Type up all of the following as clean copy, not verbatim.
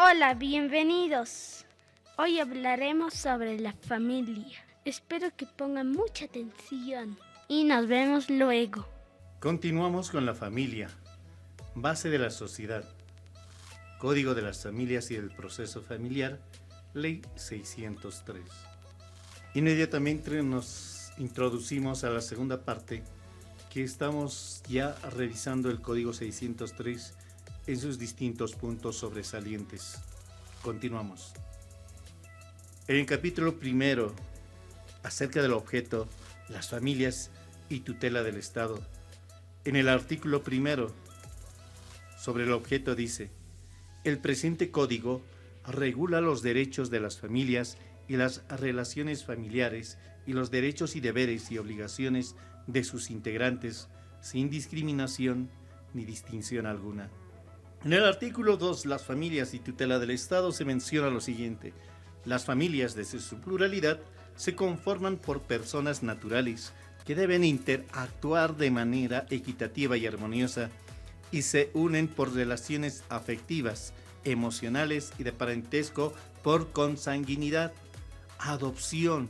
Hola, bienvenidos. Hoy hablaremos sobre la familia. Espero que pongan mucha atención y nos vemos luego. Continuamos con la familia, base de la sociedad, Código de las Familias y el Proceso Familiar, Ley 603. Inmediatamente nos introducimos a la segunda parte, que estamos ya revisando el Código 603 en sus distintos puntos sobresalientes. Continuamos. En el capítulo primero, acerca del objeto, las familias y tutela del Estado. En el artículo primero, sobre el objeto dice: el presente código regula los derechos de las familias y las relaciones familiares y los derechos y deberes y obligaciones de sus integrantes, sin discriminación ni distinción alguna. En el artículo 2, las familias y tutela del Estado, se menciona lo siguiente: las familias, desde su pluralidad, se conforman por personas naturales que deben interactuar de manera equitativa y armoniosa y se unen por relaciones afectivas, emocionales y de parentesco por consanguinidad, adopción,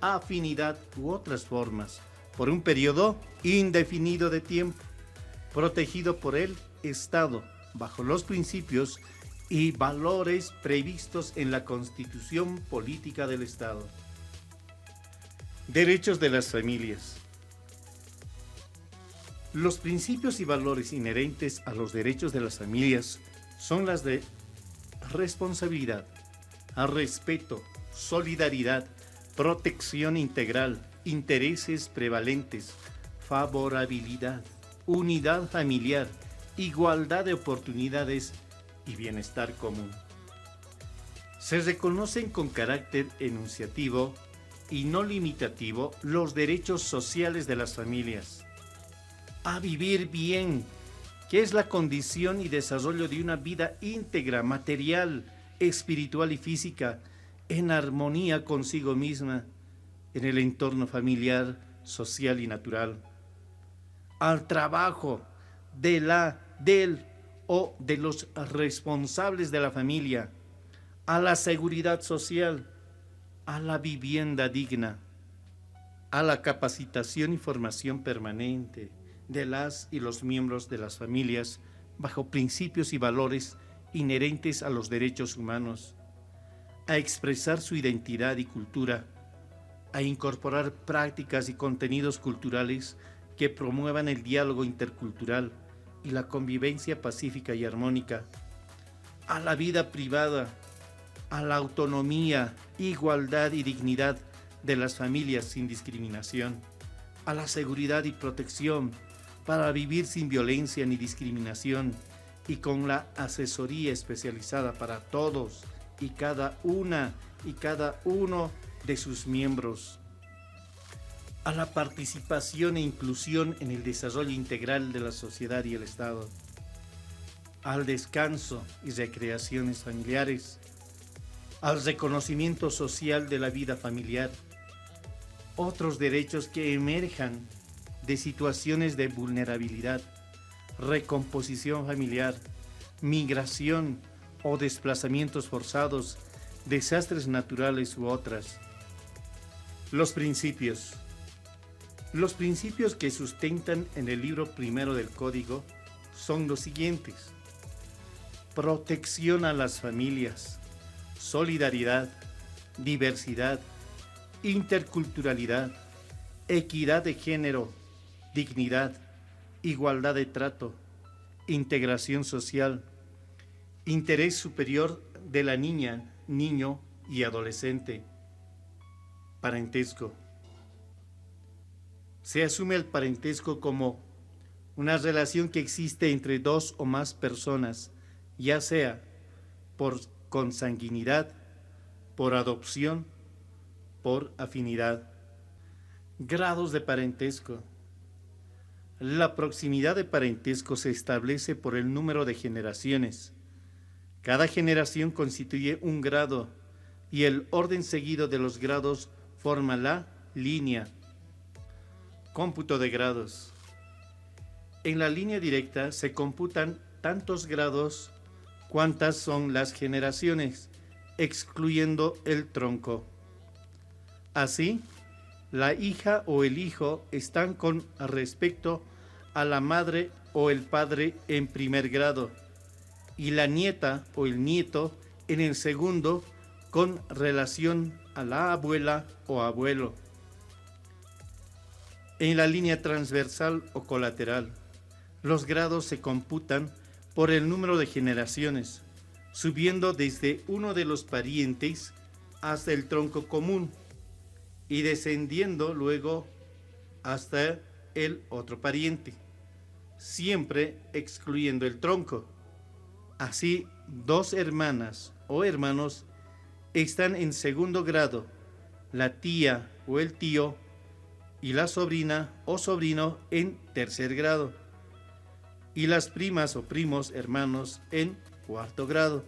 afinidad u otras formas, por un periodo indefinido de tiempo, protegido por el Estado, bajo los principios y valores previstos en la Constitución Política del Estado. Derechos de las familias. Los principios y valores inherentes a los derechos de las familias son las de responsabilidad, respeto, solidaridad, protección integral, intereses prevalentes, favorabilidad, unidad familiar, igualdad de oportunidades y bienestar común. Se reconocen con carácter enunciativo y no limitativo los derechos sociales de las familias a vivir bien, que es la condición y desarrollo de una vida íntegra, material, espiritual y física, en armonía consigo misma, en el entorno familiar, social y natural. Al trabajo del o de los responsables de la familia, a la seguridad social, a la vivienda digna, a la capacitación y formación permanente de las y los miembros de las familias bajo principios y valores inherentes a los derechos humanos, a expresar su identidad y cultura, a incorporar prácticas y contenidos culturales que promuevan el diálogo intercultural y la convivencia pacífica y armónica, a la vida privada, a la autonomía, igualdad y dignidad de las familias sin discriminación, a la seguridad y protección para vivir sin violencia ni discriminación y con la asesoría especializada para todos y cada una y cada uno de sus miembros, a la participación e inclusión en el desarrollo integral de la sociedad y el Estado, al descanso y recreaciones familiares, al reconocimiento social de la vida familiar, otros derechos que emerjan de situaciones de vulnerabilidad, recomposición familiar, migración o desplazamientos forzados, desastres naturales u otras. Los principios. Los principios que sustentan en el libro primero del Código son los siguientes: protección a las familias, solidaridad, diversidad, interculturalidad, equidad de género, dignidad, igualdad de trato, integración social, interés superior de la niña, niño y adolescente, parentesco. Se asume el parentesco como una relación que existe entre dos o más personas, ya sea por consanguinidad, por adopción, por afinidad. Grados de parentesco. La proximidad de parentesco se establece por el número de generaciones. Cada generación constituye un grado y el orden seguido de los grados forma la línea. Cómputo de grados. En la línea directa se computan tantos grados cuántas son las generaciones, excluyendo el tronco. Así, la hija o el hijo están con respecto a la madre o el padre en primer grado, y la nieta o el nieto en el segundo con relación a la abuela o abuelo. En la línea transversal o colateral, los grados se computan por el número de generaciones, subiendo desde uno de los parientes hasta el tronco común y descendiendo luego hasta el otro pariente, siempre excluyendo el tronco. Así, dos hermanas o hermanos están en segundo grado, la tía o el tío y la sobrina o sobrino en tercer grado, y las primas o primos hermanos en cuarto grado.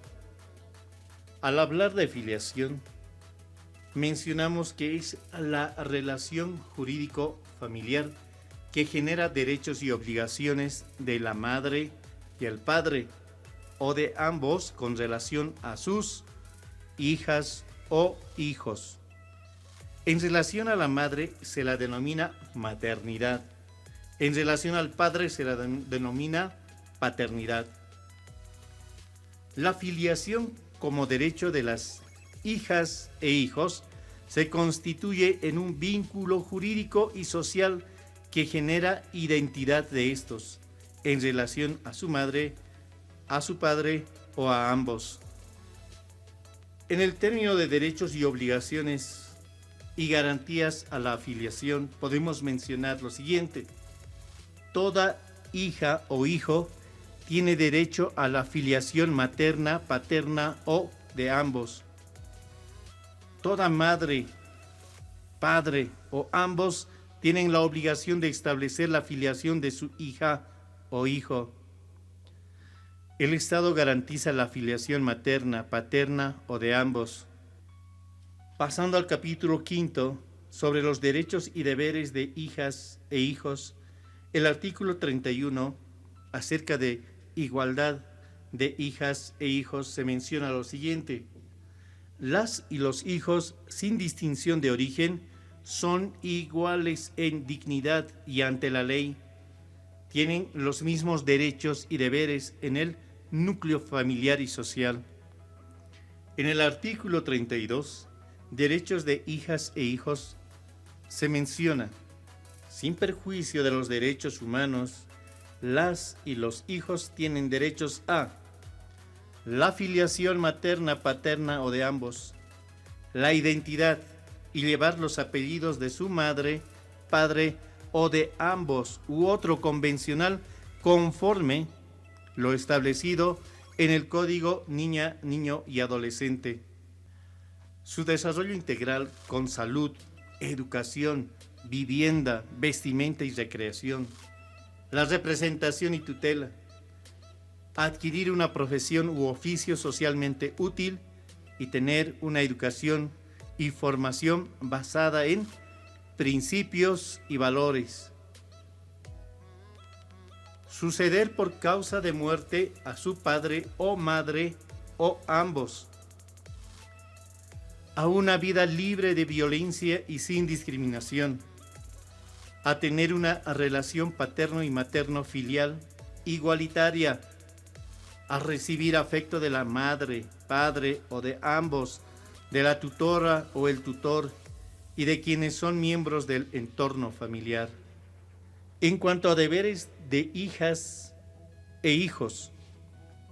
Al hablar de filiación, mencionamos que es la relación jurídico-familiar que genera derechos y obligaciones de la madre y el padre, o de ambos con relación a sus hijas o hijos. En relación a la madre se la denomina maternidad. En relación al padre se la denomina paternidad. La filiación como derecho de las hijas e hijos se constituye en un vínculo jurídico y social que genera identidad de estos en relación a su madre, a su padre o a ambos. En el término de derechos y obligaciones y garantías a la filiación podemos mencionar lo siguiente. Toda hija o hijo tiene derecho a la filiación materna, paterna o de ambos. Toda madre, padre o ambos tienen la obligación de establecer la filiación de su hija o hijo. El Estado garantiza la filiación materna, paterna o de ambos. Pasando al capítulo 5 sobre los derechos y deberes de hijas e hijos, el artículo 31 acerca de igualdad de hijas e hijos se menciona lo siguiente. Las y los hijos sin distinción de origen son iguales en dignidad y ante la ley. Tienen los mismos derechos y deberes en el núcleo familiar y social. En el artículo 32, derechos de hijas e hijos, se menciona, sin perjuicio de los derechos humanos, las y los hijos tienen derechos a la filiación materna, paterna o de ambos, la identidad y llevar los apellidos de su madre, padre o de ambos u otro convencional conforme lo establecido en el Código Niña, Niño y Adolescente. Su desarrollo integral con salud, educación, vivienda, vestimenta y recreación. La representación y tutela. Adquirir una profesión u oficio socialmente útil y tener una educación y formación basada en principios y valores. Suceder por causa de muerte a su padre o madre o ambos. A una vida libre de violencia y sin discriminación. A tener una relación paterno y materno filial igualitaria. A recibir afecto de la madre, padre o de ambos, de la tutora o el tutor y de quienes son miembros del entorno familiar. En cuanto a deberes de hijas e hijos,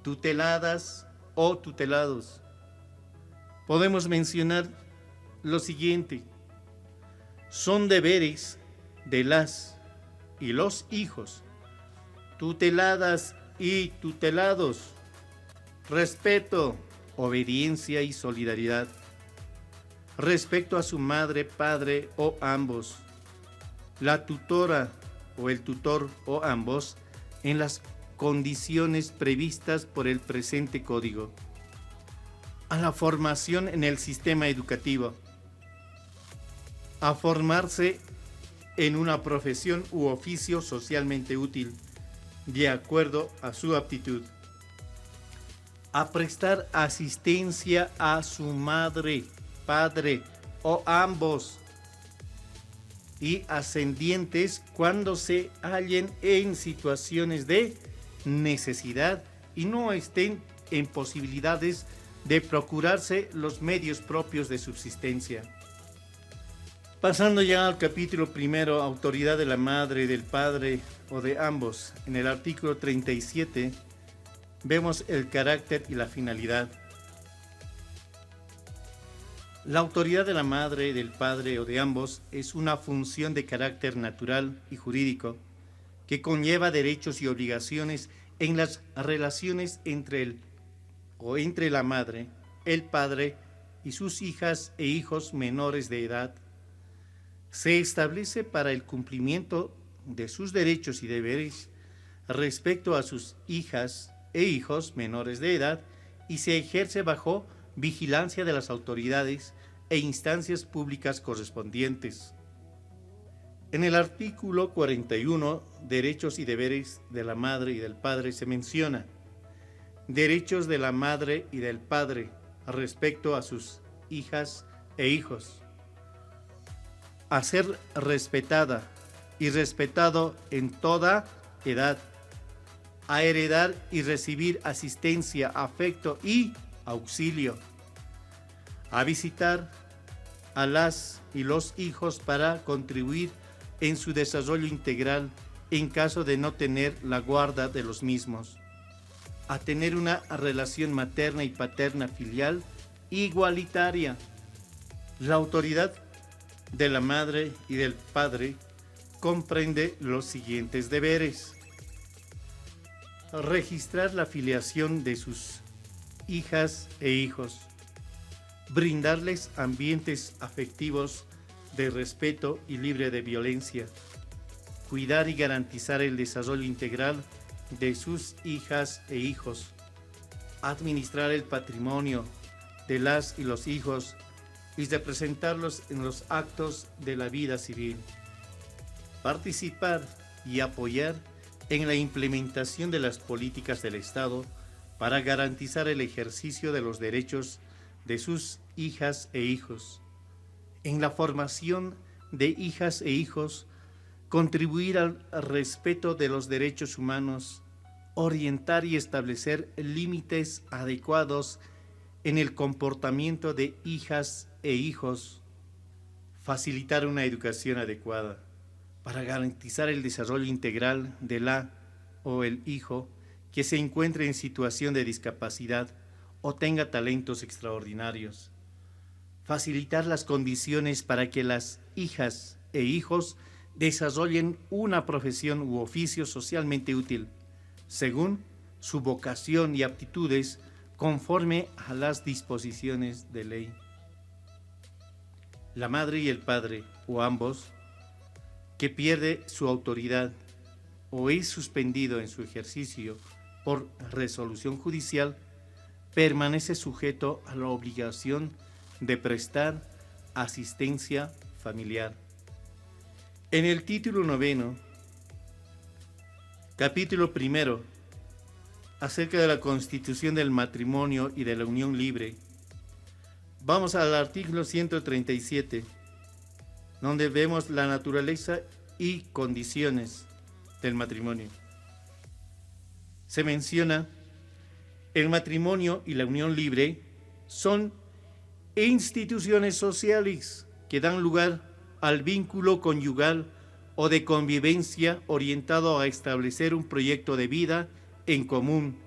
tuteladas o tutelados, podemos mencionar lo siguiente. Son deberes de las y los hijos, tuteladas y tutelados, respeto, obediencia y solidaridad, respecto a su madre, padre o ambos, la tutora o el tutor o ambos en las condiciones previstas por el presente código, a la formación en el sistema educativo, a formarse en una profesión u oficio socialmente útil, de acuerdo a su aptitud, a prestar asistencia a su madre, padre o ambos y ascendientes cuando se hallen en situaciones de necesidad y no estén en posibilidades de procurarse los medios propios de subsistencia. Pasando ya al capítulo primero, autoridad de la madre, del padre o de ambos, en el artículo 37 vemos el carácter y la finalidad. La autoridad de la madre, del padre o de ambos es una función de carácter natural y jurídico que conlleva derechos y obligaciones en las relaciones entre la madre, el padre y sus hijas e hijos menores de edad. Se establece para el cumplimiento de sus derechos y deberes respecto a sus hijas e hijos menores de edad y se ejerce bajo vigilancia de las autoridades e instancias públicas correspondientes. En el artículo 41, derechos y deberes de la madre y del padre, se menciona derechos de la madre y del padre respecto a sus hijas e hijos. A ser respetada y respetado en toda edad, a heredar y recibir asistencia, afecto y auxilio, a visitar a las y los hijos para contribuir en su desarrollo integral en caso de no tener la guarda de los mismos, a tener una relación materna y paterna filial igualitaria. La autoridad de la madre y del padre comprende los siguientes deberes: registrar la filiación de sus hijas e hijos, brindarles ambientes afectivos de respeto y libre de violencia, cuidar y garantizar el desarrollo integral de sus hijas e hijos, administrar el patrimonio de las y los hijos y representarlos en los actos de la vida civil, participar y apoyar en la implementación de las políticas del Estado para garantizar el ejercicio de los derechos de sus hijas e hijos, en la formación de hijas e hijos, contribuir al respeto de los derechos humanos, orientar y establecer límites adecuados en el comportamiento de hijas e hijos, facilitar una educación adecuada para garantizar el desarrollo integral de la o el hijo que se encuentre en situación de discapacidad o tenga talentos extraordinarios, facilitar las condiciones para que las hijas e hijos desarrollen una profesión u oficio socialmente útil, según su vocación y aptitudes, conforme a las disposiciones de ley. La madre y el padre, o ambos, que pierde su autoridad o es suspendido en su ejercicio por resolución judicial, permanece sujeto a la obligación de prestar asistencia familiar. En el título 9, capítulo 1, acerca de la constitución del matrimonio y de la unión libre, vamos al artículo 137, donde vemos la naturaleza y condiciones del matrimonio. Se menciona: el matrimonio y la unión libre son instituciones sociales que dan lugar al vínculo conyugal o de convivencia orientado a establecer un proyecto de vida en común,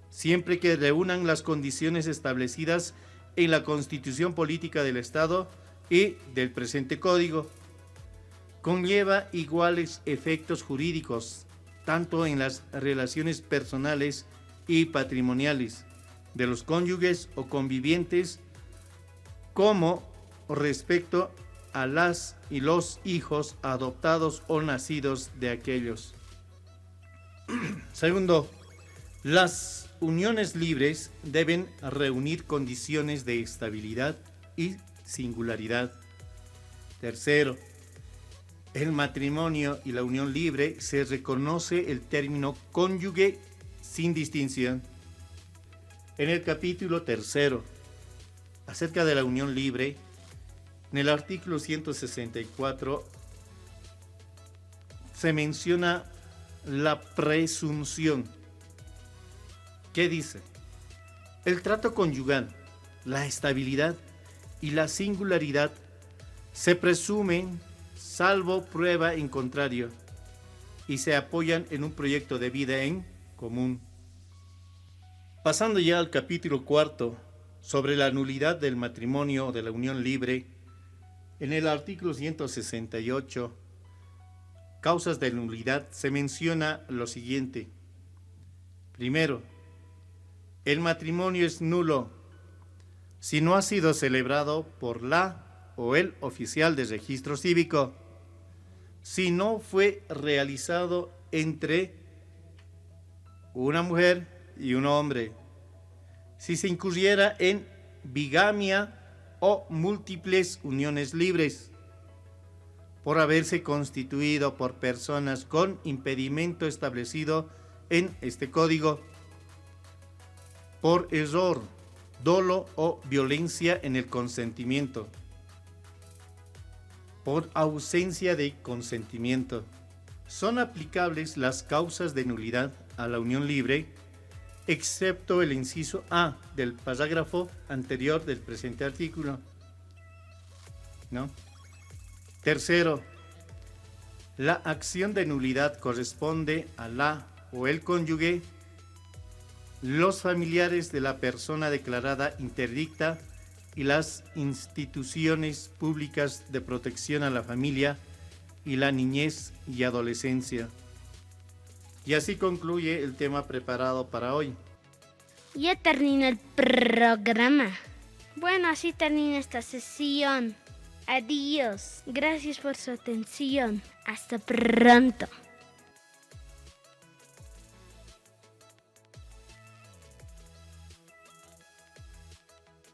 siempre que reúnan las condiciones establecidas en la Constitución Política del Estado y del presente Código. Conlleva iguales efectos jurídicos, tanto en las relaciones personales y patrimoniales de los cónyuges o convivientes, como respecto a las y los hijos adoptados o nacidos de aquellos. Segundo, las uniones libres deben reunir condiciones de estabilidad y singularidad. Tercero, el matrimonio y la unión libre se reconoce el término cónyuge sin distinción. En el capítulo 3, acerca de la unión libre, en el artículo 164 se menciona la presunción. ¿Qué dice? El trato conyugal, la estabilidad y la singularidad se presumen salvo prueba en contrario y se apoyan en un proyecto de vida en común. Pasando ya al capítulo 4 sobre la nulidad del matrimonio o de la unión libre, en el artículo 168, causas de nulidad, se menciona lo siguiente. Primero, el matrimonio es nulo si no ha sido celebrado por la o el oficial de registro cívico, si no fue realizado entre una mujer y un hombre, si se incurriera en bigamia o múltiples uniones libres, por haberse constituido por personas con impedimento establecido en este código, por error, dolo o violencia en el consentimiento, por ausencia de consentimiento. Son aplicables las causas de nulidad a la unión libre, excepto el inciso A del parágrafo anterior del presente artículo. ¿No? Tercero, la acción de nulidad corresponde a la o el cónyuge, los familiares de la persona declarada interdicta y las instituciones públicas de protección a la familia y la niñez y adolescencia. Y así concluye el tema preparado para hoy. Ya termina el programa. Bueno, así termina esta sesión. Adiós. Gracias por su atención. Hasta pronto.